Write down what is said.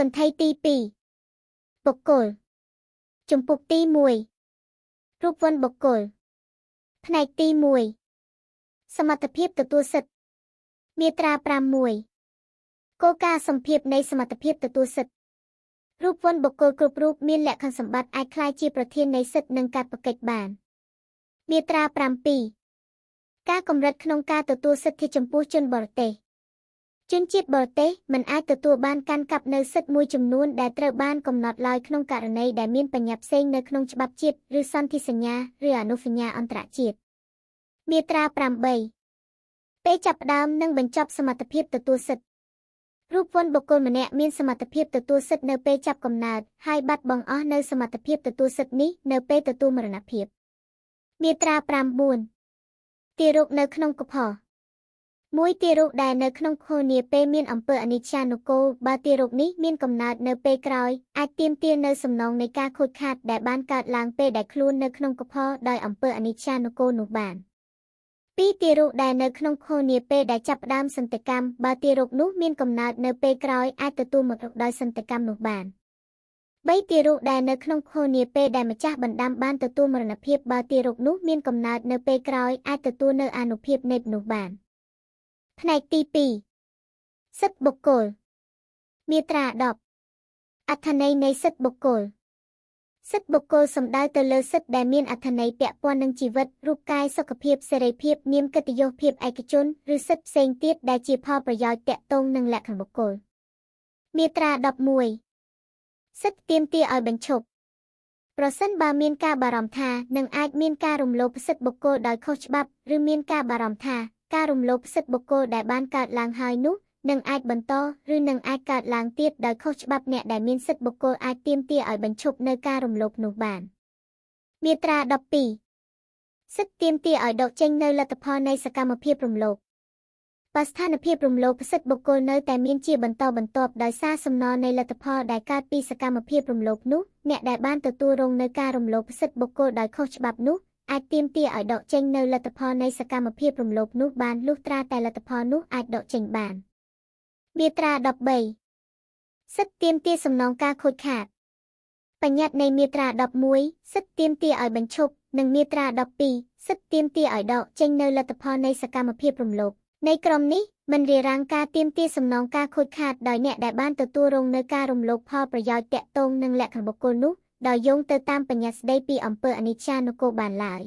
Cần thay ti pi. Bộc cồn. Chùm phục ti mùi. Rụp vân bộc cồn.ផ្នែកទី1 សមត្ថភាពទទួលសិទ្ធិមាត្រា6គោលការណ៍សម្ភារនៃសមត្ថភាពទទួលសិទ្ធិរូបវន្តបុគ្គលគ្រប់រូបមានលក្ខណៈសម្បត្តិអាចក្លាយជាប្រធាននៃសិទ្ធិនិងកាតព្វកិច្ចបានមាត្រា7ការកម្រិតក្នុងការទទួលសិទ្ធិចំពោះជនបរទេសជនជាតិបរទេសមិនអាចទទួលបានកាន់កាប់នូវសិទ្ធិមួយចំនួនដែលត្រូវបានកំណត់ឡើយក្នុងករណីដែលមានបញ្ញត្តិផ្សេងនៅក្នុងច្បាប់ជាតិឬសន្ធិសញ្ញាឬអនុសញ្ញាអន្តរជាតិមាត្រា8ពេលចាប់ផ្ដើមនិងបញ្ចប់សមត្ថភាពទទួលសិទ្ធិរូបវន្តបុគ្គលម្នាក់មានសមត្ថភាពទទួលសិទ្ធិនៅពេលចាប់កំណើតហើយបាត់បង់អស់នូវសមត្ថភាពទទួលសិទ្ធិនេះនៅពេលទទួលមរណភាពមាត្រា9ទារកនៅក្នុងកុហកមួយទារកដែលនៅក្នុងខនាពេលមានអំពើអនិច្ចានុកូលបើទារកនេះមានកំណើតនៅពេលក្រោយអាចទាមទារនៅសំណងនៃការខូចខាតដែលបានកើតឡើងពេលដែលខ្លួននៅក្នុងកុហកដោយអំពើអនិច្ចានុកូលនោះបានពីទារកដែលនៅក្នុងខនាពេលដែលចាប់ផ្ដើមសន្តិកម្មបើទារកនោះមានកំណើតនៅពេលក្រោយអាចទទួលមរណដោយសន្តិកម្មនោះបាន3ទារកដែលនៅក្នុងខនាពេលដែលម្ចាស់បណ្ដាំបានទទួលមរណភាពបើទារកនោះមានកំណើតនៅពេលក្រោយអាចទទួលនៅអានុភាពនៃនោះបានផ្នែកទី2សិទ្ធិបុគ្គលមាត្រា10អត្ថន័យនៃសិទ្ធិបុគ្គលសិទ្ធិបុគ្គលសំដៅទៅលើសិទ្ធិដែលមានអត្ថន័យពាក់ព័ន្ធនឹងជីវិតរូបកាយសុខភាពសេរីភាពនាមកិត្តិយសភាពឯកជនឬសិទ្ធិផ្សេងទៀតដែលជាផលប្រយោជន៍ទាក់ទងនឹងលក្ខណៈបុគ្គលមាត្រា11សិទ្ធិទាមទារឲ្យបញ្ឈប់ប្រសិនបើមានការបារម្ភថានឹងអាចមានការរំលោភសិទ្ធិបុគ្គលដោយខុសច្បាប់ឬមានការបារម្ភថាការរំលោភសិទ្ធិបុគ្គលដែលបានកើតឡើងហើយនោះនឹងអាចបន្តឬនឹងអាចកើតឡើងទៀតដោយខុសច្បាប់អ្នកដែលមានសិទ្ធិបុគ្គលអាចទាមទារឲ្យបញ្ឈប់នៅការរំលោភនោះបានមាត្រា12សិទ្ធិទាមទារឲ្យដកចេញនៅលទ្ធផលនៃសកម្មភាពរំលោភបើស្ថានភាពរំលោភសិទ្ធិបុគ្គលនៅតែមានជាបន្តបន្ទាប់ដោយសារសំណល់នៃលទ្ធផលដែលកើតពីសកម្មភាពរំលោភនោះអ្នកដែលបានទទួលរងនៅការរំលោភសិទ្ធិបុគ្គលដោយខុសច្បាប់នោះអាចទាមទារឲ្យដកចេញនៅលទ្ធផលនៃសកម្មភាពរំលោភនោះបានលុះត្រាតែលទ្ធផលនោះអាចដកចេញបានមាត្រា13សិទ្ធិទាមទារសំណងការខូចខាតបញ្ញត្តិនៃមាត្រា11សិទ្ធិទាមទារឲ្យបញ្ឈប់និងមាត្រា12សិទ្ធិទាមទារឲ្យដកចេញនៅលទ្ធផលនៃសកម្មភាពរំលោភនៃក្រមនេះមិនរារាំងការទាមទារសំណងការខូចខាតដោយអ្នកដែលបានទទួលរងនៅការរំលោភផលប្រយោជន៍ទាក់ទងនឹងលក្ខណៈបុគ្គលនោះដោយយោងទៅតាមបញ្ញត្តិស្តីពីអំពើអនិច្ចានុកូលបានឡើយ